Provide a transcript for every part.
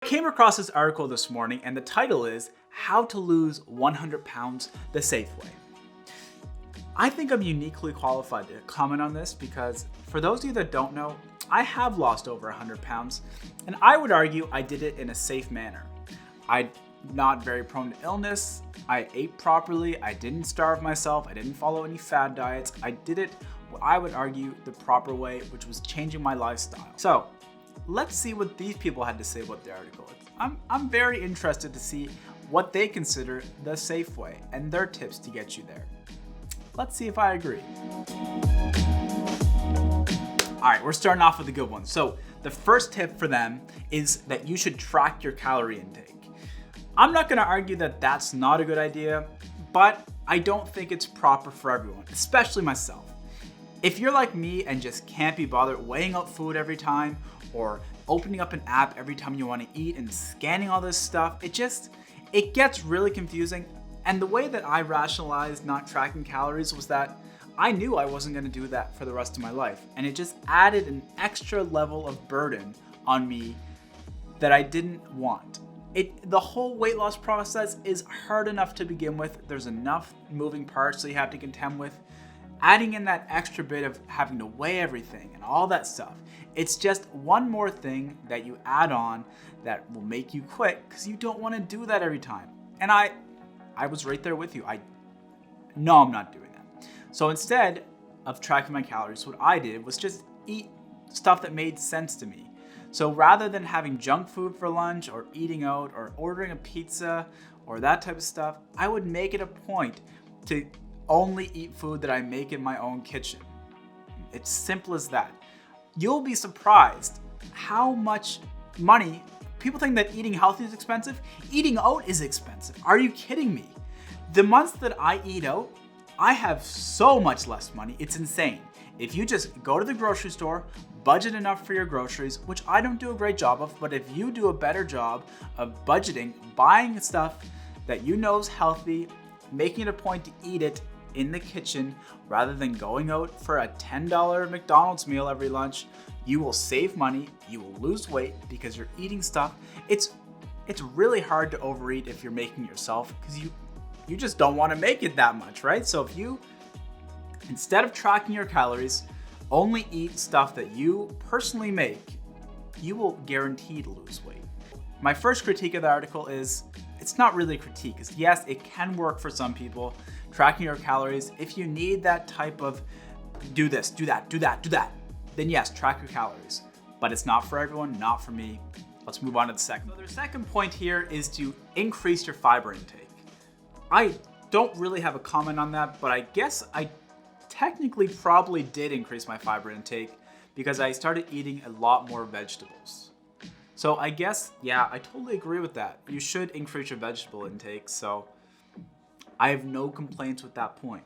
I came across this article this morning and the title is How to Lose 100 Pounds the Safe Way. I think I'm uniquely qualified to comment on this because for those of you that don't know, I have lost over 100 pounds and I would argue I did it in a safe manner. I'm not very prone to illness, I ate properly, I didn't starve myself, I didn't follow any fad diets, I did it what I would argue the proper way, which was changing my lifestyle. So let's see what these people had to say about the article. I'm very interested to see what they consider the safe way and their tips to get you there. Let's see if I agree. All right, we're starting off with a good one. So the first tip for them is that you should track your calorie intake. I'm not gonna argue that that's not a good idea, but I don't think it's proper for everyone, especially myself. If you're like me and just can't be bothered weighing out food every time or opening up an app every time you want to eat and scanning all this stuff, it gets really confusing. And the way that I rationalized not tracking calories was that I knew I wasn't going to do that for the rest of my life. And it just added an extra level of burden on me that I didn't want. The whole weight loss process is hard enough to begin with. There's enough moving parts that you have to contend with. Adding in that extra bit of having to weigh everything and all that stuff, it's just one more thing that you add on that will make you quit because you don't want to do that every time. And I was right there with you. No, I'm not doing that. So instead of tracking my calories, what I did was just eat stuff that made sense to me. So rather than having junk food for lunch or eating out or ordering a pizza or that type of stuff, I would make it a point to only eat food that I make in my own kitchen. It's simple as that. You'll be surprised how much money people think that eating healthy is expensive. Eating out is expensive. Are you kidding me? The months that I eat out, I have so much less money. It's insane. If you just go to the grocery store, budget enough for your groceries, which I don't do a great job of, but if you do a better job of budgeting, buying stuff that you know is healthy, making it a point to eat it in the kitchen rather than going out for a $10 McDonald's meal every lunch, you will save money, you will lose weight because you're eating stuff. It's really hard to overeat if you're making yourself because you just don't want to make it that much, right? So if you, instead of tracking your calories, only eat stuff that you personally make, you will guarantee to lose weight. My first critique of the article is, it's not really a critique. It's, yes, it can work for some people, tracking your calories. If you need that type of do this, do that, then yes, track your calories. But it's not for everyone, not for me. Let's move on to the second. So their second point here is to increase your fiber intake. I don't really have a comment on that, but I guess I technically probably did increase my fiber intake because I started eating a lot more vegetables. So I guess, yeah, I totally agree with that. You should increase your vegetable intake, so I have no complaints with that point.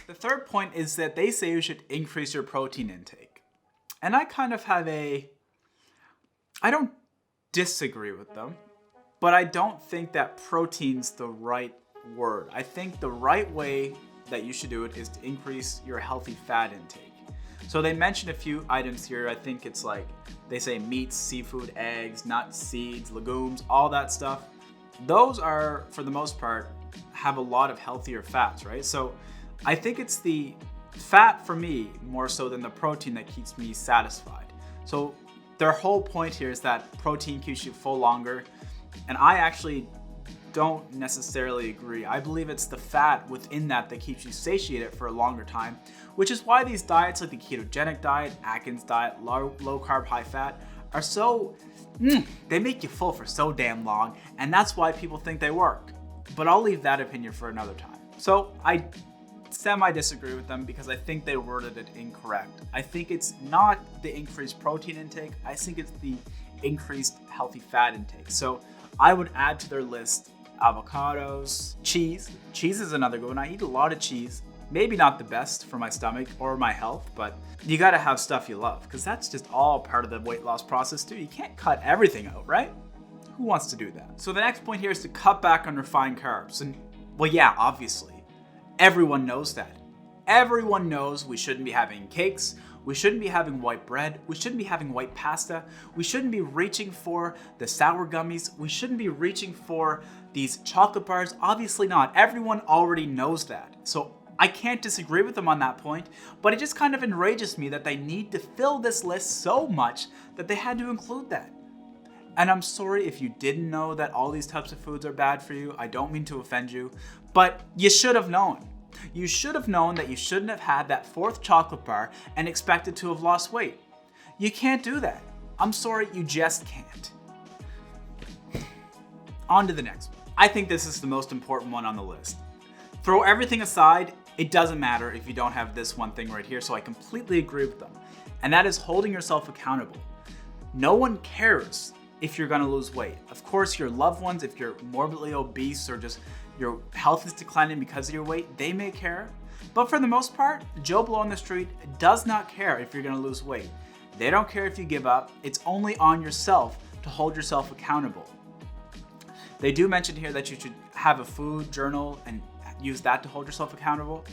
The third point is that they say you should increase your protein intake. And I kind of have I don't disagree with them, but I don't think that protein's the right word. I think the right way that you should do it is to increase your healthy fat intake. So they mentioned a few items here. I think it's like, they say meats, seafood, eggs, nuts, seeds, legumes, all that stuff. Those are, for the most part, have a lot of healthier fats, right? So I think it's the fat for me more so than the protein that keeps me satisfied. So their whole point here is that protein keeps you full longer. And I actually don't necessarily agree. I believe it's the fat within that keeps you satiated for a longer time, which is why these diets like the ketogenic diet, Atkins diet, low carb, high fat are so, they make you full for so damn long, and that's why people think they work. But I'll leave that opinion for another time. So I semi-disagree with them because I think they worded it incorrect. I think it's not the increased protein intake, I think it's the increased healthy fat intake. So I would add to their list avocados, cheese. Cheese is another good one. I eat a lot of cheese. Maybe not the best for my stomach or my health, but you gotta have stuff you love because that's just all part of the weight loss process too. You can't cut everything out, right? Who wants to do that? So the next point here is to cut back on refined carbs. And well, yeah, obviously, everyone knows that. Everyone knows we shouldn't be having cakes, We shouldn't be having white bread. We shouldn't be having white pasta. We shouldn't be reaching for the sour gummies. We shouldn't be reaching for these chocolate bars. Obviously not. Everyone already knows that. So I can't disagree with them on that point, but it just kind of enrages me that they need to fill this list so much that they had to include that. And I'm sorry if you didn't know that all these types of foods are bad for you. I don't mean to offend you, but you should have known. You should have known that you shouldn't have had that fourth chocolate bar and expected to have lost weight. You can't do that. I'm sorry, you just can't. On to the next one. I think this is the most important one on the list. Throw everything aside, it doesn't matter if you don't have this one thing right here, so I completely agree with them. And that is holding yourself accountable. No one cares if you're gonna lose weight. Of course, your loved ones, if you're morbidly obese or just your health is declining because of your weight, they may care. But for the most part, Joe Blow on the street does not care if you're gonna lose weight. They don't care if you give up. It's only on yourself to hold yourself accountable. They do mention here that you should have a food journal and use that to hold yourself accountable.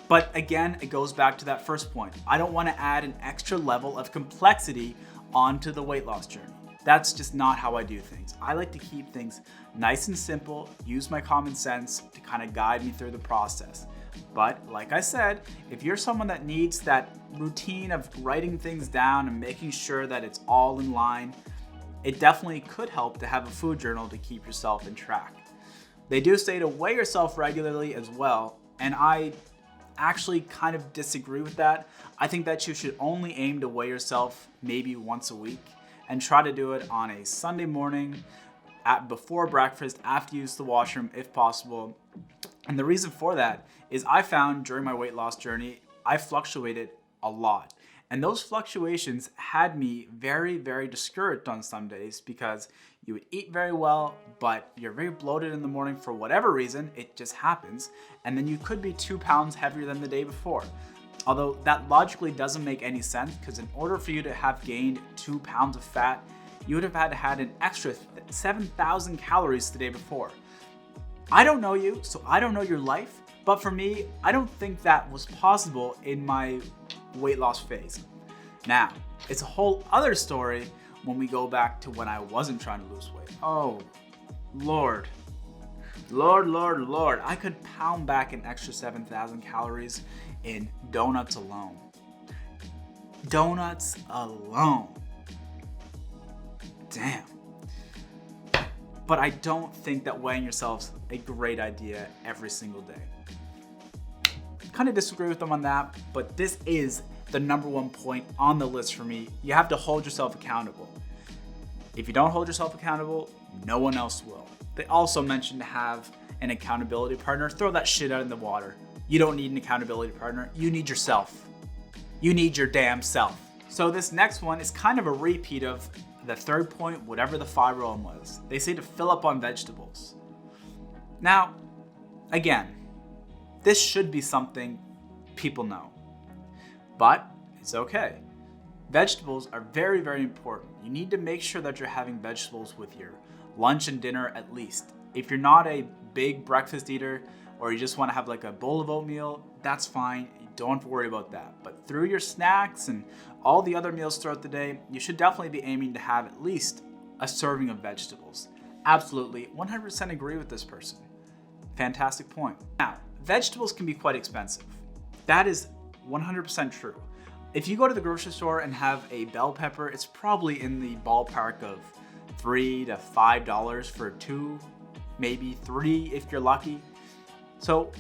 But again, it goes back to that first point. I don't want to add an extra level of complexity onto the weight loss journey. That's just not how I do things. I like to keep things nice and simple, use my common sense to kind of guide me through the process. But like I said, if you're someone that needs that routine of writing things down and making sure that it's all in line, it definitely could help to have a food journal to keep yourself in track. They do say to weigh yourself regularly as well, and I actually kind of disagree with that. I think that you should only aim to weigh yourself maybe once a week and try to do it on a Sunday morning, before breakfast, after you use the washroom if possible. And the reason for that is I found during my weight loss journey, I fluctuated a lot. And those fluctuations had me very, very discouraged on some days because you would eat very well, but you're very bloated in the morning for whatever reason, it just happens. And then you could be 2 pounds heavier than the day before. Although that logically doesn't make any sense because in order for you to have gained 2 pounds of fat, you would have had an extra 7,000 calories the day before. I don't know you, so I don't know your life, but for me, I don't think that was possible in my weight loss phase. Now, it's a whole other story when we go back to when I wasn't trying to lose weight. Oh, Lord. Lord, I could pound back an extra 7,000 calories in donuts alone. Donuts alone. Damn. But I don't think that weighing yourself's a great idea every single day. Kind of disagree with them on that, but this is the number one point on the list for me. You have to hold yourself accountable. If you don't hold yourself accountable, no one else will. They also mentioned to have an accountability partner. Throw that shit out in the water. You don't need an accountability partner. You need yourself. You need your damn self. So this next one is kind of a repeat of the third point, whatever the fiber one was. They say to fill up on vegetables. Now, again, this should be something people know, but it's okay. Vegetables are very, very important. You need to make sure that you're having vegetables with your lunch and dinner at least. If you're not a big breakfast eater or you just want to have like a bowl of oatmeal, that's fine. You don't have to worry about that. But through your snacks and all the other meals throughout the day, you should definitely be aiming to have at least a serving of vegetables. Absolutely, 100% agree with this person. Fantastic point. Now, vegetables can be quite expensive. That is 100% true. If you go to the grocery store and have a bell pepper, it's probably in the ballpark of $3 to $5 for 2, maybe 3 if you're lucky. So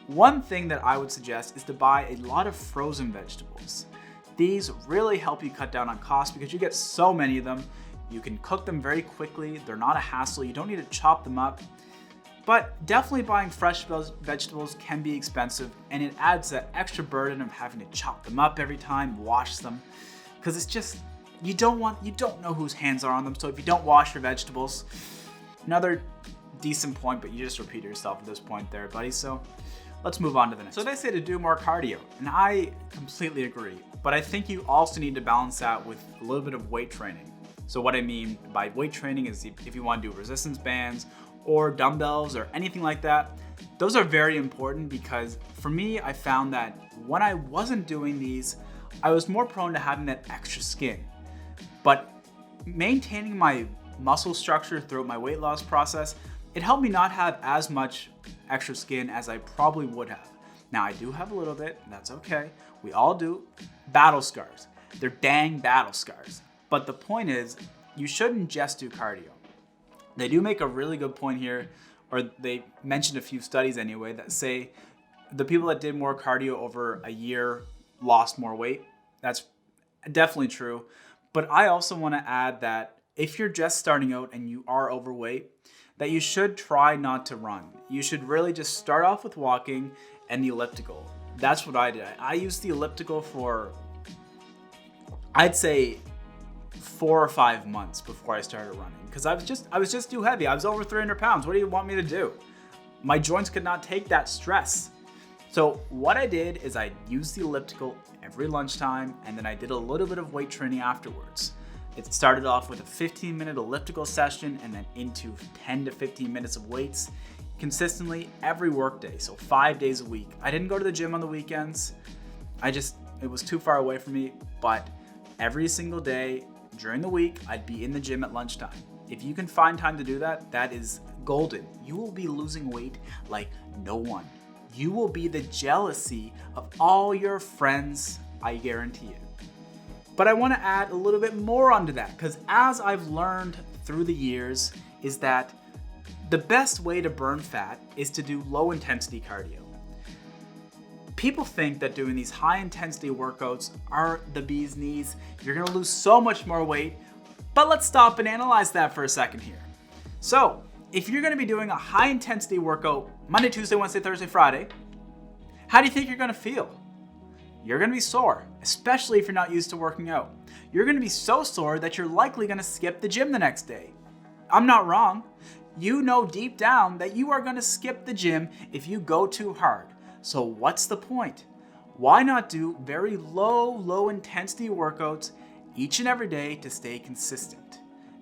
one thing that I would suggest is to buy a lot of frozen vegetables. These really help you cut down on costs because you get so many of them. You can cook them very quickly. They're not a hassle. You don't need to chop them up. But definitely buying fresh vegetables can be expensive, and it adds that extra burden of having to chop them up every time, wash them, because it's just, you don't know whose hands are on them. So if you don't wash your vegetables, another decent point, but you just repeated yourself at this point there, buddy. So let's move on to the next. So they say to do more cardio, and I completely agree, but I think you also need to balance that with a little bit of weight training. So what I mean by weight training is if you want to do resistance bands or dumbbells or anything like that, those are very important because for me, I found that when I wasn't doing these, I was more prone to having that extra skin. But maintaining my muscle structure throughout my weight loss process, it helped me not have as much extra skin as I probably would have. Now I do have a little bit, that's okay. We all do. Battle scars. They're dang battle scars. But the point is, you shouldn't just do cardio. They do make a really good point here, or they mentioned a few studies anyway, that say the people that did more cardio over a year lost more weight. That's definitely true. But I also want to add that if you're just starting out and you are overweight, that you should try not to run. You should really just start off with walking and the elliptical. That's what I did. I used the elliptical for, I'd say, 4 or 5 months before I started running, because I was just too heavy. I was over 300 pounds. What do you want me to do? My joints could not take that stress. So what I did is I used the elliptical every lunchtime, and then I did a little bit of weight training afterwards. It started off with a 15-minute elliptical session and then into 10 to 15 minutes of weights consistently every workday, so 5 days a week. I didn't go to the gym on the weekends. It was too far away from me, but every single day during the week, I'd be in the gym at lunchtime. If you can find time to do that, that is golden. You will be losing weight like no one. You will be the jealousy of all your friends, I guarantee it. But I want to add a little bit more onto that, because as I've learned through the years is that the best way to burn fat is to do low intensity cardio. People think that doing these high intensity workouts are the bee's knees. You're gonna lose so much more weight, but let's stop and analyze that for a second here. So, if you're gonna be doing a high intensity workout Monday, Tuesday, Wednesday, Thursday, Friday, how do you think you're gonna feel? You're gonna be sore, especially if you're not used to working out. You're gonna be so sore that you're likely gonna skip the gym the next day. I'm not wrong. You know deep down that you are gonna skip the gym if you go too hard. So what's the point? Why not do very low intensity workouts each and every day to stay consistent?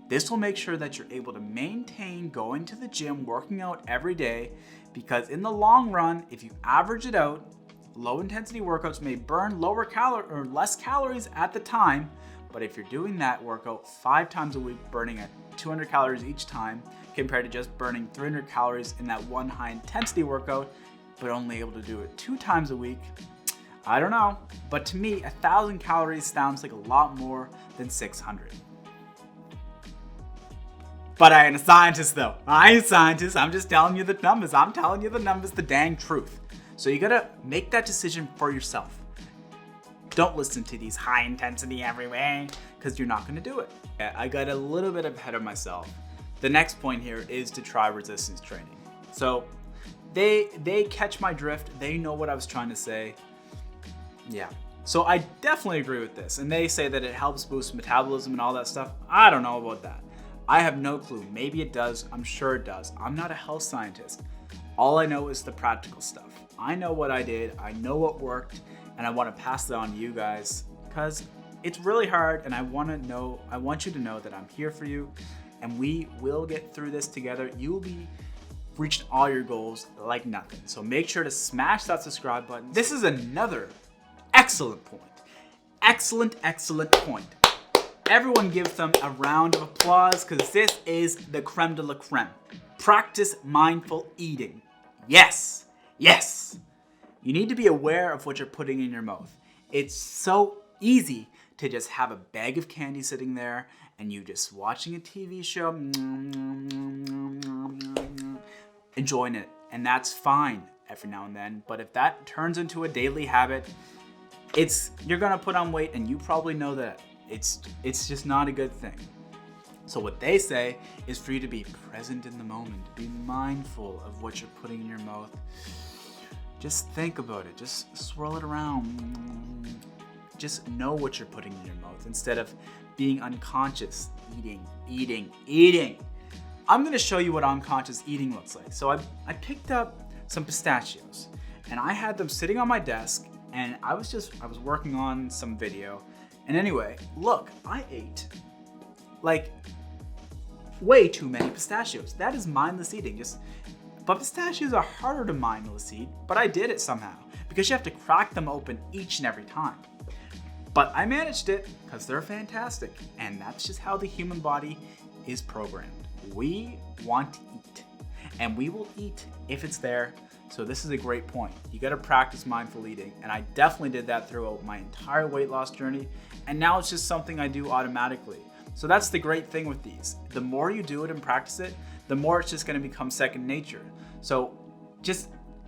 This will make sure that you're able to maintain going to the gym, working out every day, because in the long run, if you average it out, low intensity workouts may burn less calories at the time, but if you're doing that workout 5 times a week, burning at 200 calories each time, compared to just burning 300 calories in that one high intensity workout, but only able to do it 2 times a week, I don't know. But to me, 1,000 calories sounds like a lot more than 600. But I ain't a scientist though. I ain't a scientist. I'm just telling you the numbers. I'm telling you the numbers, the dang truth. So you gotta make that decision for yourself. Don't listen to these high intensity everywhere, because you're not gonna do it. I got a little bit ahead of myself. The next point here is to try resistance training. So they catch my drift. They know what I was trying to say. Yeah. So I definitely agree with this. And they say that it helps boost metabolism and all that stuff. I don't know about that. I have no clue. Maybe it does. I'm sure it does. I'm not a health scientist. All I know is the practical stuff. I know what I did. I know what worked. And I want to pass that on to you guys, because it's really hard. And I want you to know that I'm here for you. And we will get through this together. You will be reached all your goals like nothing. So make sure to smash that subscribe button. This is another excellent point. Excellent point. Everyone give them a round of applause, because this is the creme de la creme. Practice mindful eating. Yes. You need to be aware of what you're putting in your mouth. It's so easy to just have a bag of candy sitting there and you just watching a TV show, enjoying it. And that's fine every now and then. But if that turns into a daily habit, you're gonna put on weight, and you probably know that. It's just not a good thing. So what they say is for you to be present in the moment, be mindful of what you're putting in your mouth. Just think about it, just swirl it around. Just know what you're putting in your mouth instead of being unconscious, eating. I'm gonna show you what unconscious eating looks like. So I picked up some pistachios and I had them sitting on my desk, and I was working on some video. And anyway, look, I ate like way too many pistachios. That is mindless eating. But pistachios are harder to mindless eat, but I did it somehow, because you have to crack them open each and every time. But I managed it because they're fantastic. And that's just how the human body is programmed. We want to eat, and we will eat if it's there. So this is a great point. You got to practice mindful eating. And I definitely did that throughout my entire weight loss journey. And now it's just something I do automatically. So that's the great thing with these. The more you do it and practice it, the more it's just going to become second nature. So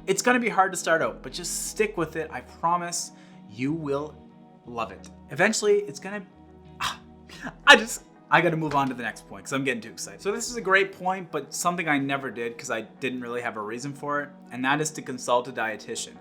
it's going to be hard to start out, but just stick with it. I promise you will love it. Eventually, it's going to... I got to move on to the next point because I'm getting too excited. So this is a great point, but something I never did because I didn't really have a reason for it, and that is to consult a dietitian.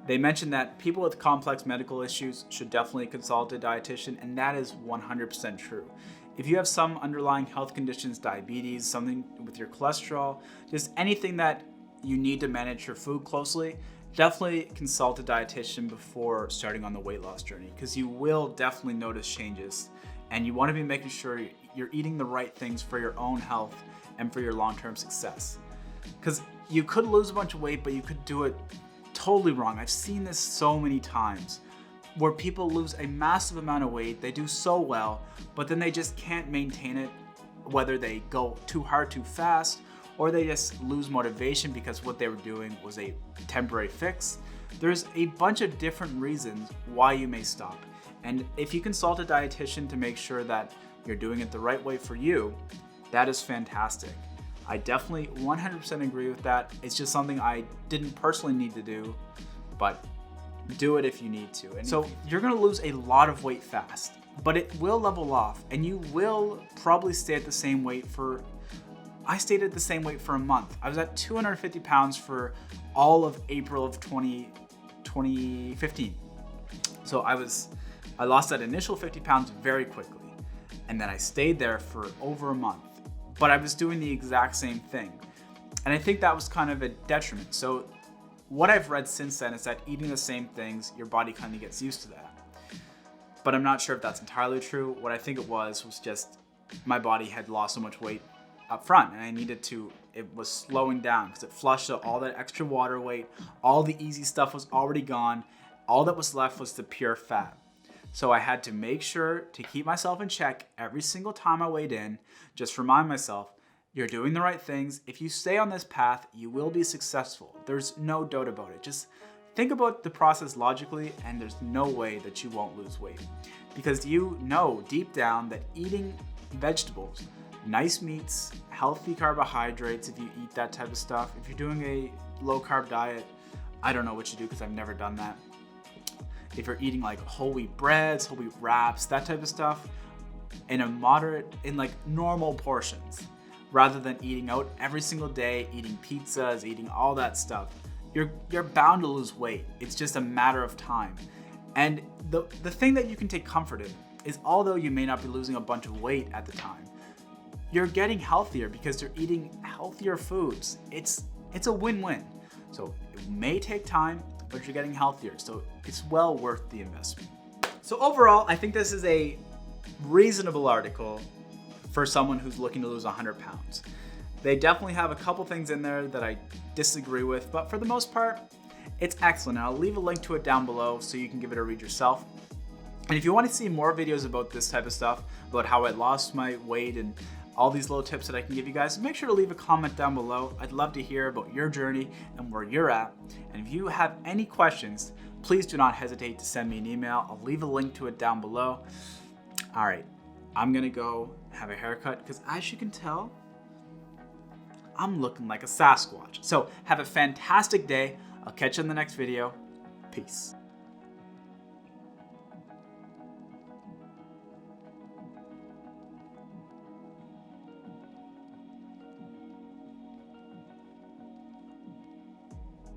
They mentioned that people with complex medical issues should definitely consult a dietitian, and that is 100% true. If you have some underlying health conditions, diabetes, something with your cholesterol, just anything that you need to manage your food closely, definitely consult a dietitian before starting on the weight loss journey, because you will definitely notice changes, and you want to be making sure you're eating the right things for your own health and for your long-term success. Because you could lose a bunch of weight, but you could do it totally wrong. I've seen this so many times where people lose a massive amount of weight, they do so well, but then they just can't maintain it, whether they go too hard too fast, or they just lose motivation because what they were doing was a temporary fix. There's a bunch of different reasons why you may stop. And if you consult a dietitian to make sure that you're doing it the right way for you, that is fantastic. I definitely 100% agree with that. It's just something I didn't personally need to do, but do it if you need to. And so you're gonna lose a lot of weight fast, but it will level off and you will probably stay at the same weight I stayed at the same weight for a month. I was at 250 pounds for all of April of 2015. So I lost that initial 50 pounds very quickly. And then I stayed there for over a month, but I was doing the exact same thing. And I think that was kind of a detriment. So what I've read since then is that eating the same things, your body kind of gets used to that. But I'm not sure if that's entirely true. What I think it was just my body had lost so much weight up front and it was slowing down because it flushed out all that extra water weight. All the easy stuff was already gone. All that was left was the pure fat. So I had to make sure to keep myself in check every single time I weighed in. Just remind myself, you're doing the right things. If you stay on this path, you will be successful. There's no doubt about it. Just think about the process logically, and there's no way that you won't lose weight. Because you know deep down that eating vegetables, nice meats, healthy carbohydrates, if you eat that type of stuff, if you're doing a low carb diet, I don't know what you do because I've never done that. If you're eating like whole wheat breads, whole wheat wraps, that type of stuff, in normal portions, rather than eating out every single day, eating pizzas, eating all that stuff, you're bound to lose weight. It's just a matter of time. And the thing that you can take comfort in is, although you may not be losing a bunch of weight at the time, you're getting healthier because you're eating healthier foods. It's a win-win. So it may take time, but you're getting healthier. So it's well worth the investment. So overall, I think this is a reasonable article for someone who's looking to lose 100 pounds. They definitely have a couple things in there that I disagree with, but for the most part, it's excellent. And I'll leave a link to it down below so you can give it a read yourself. And if you want to see more videos about this type of stuff, about how I lost my weight and all these little tips that I can give you guys, make sure to leave a comment down below. I'd love to hear about your journey and where you're at. And if you have any questions, please do not hesitate to send me an email. I'll leave a link to it down below. All right, I'm gonna go have a haircut because, as you can tell, I'm looking like a Sasquatch. So have a fantastic day. I'll catch you in the next video. Peace.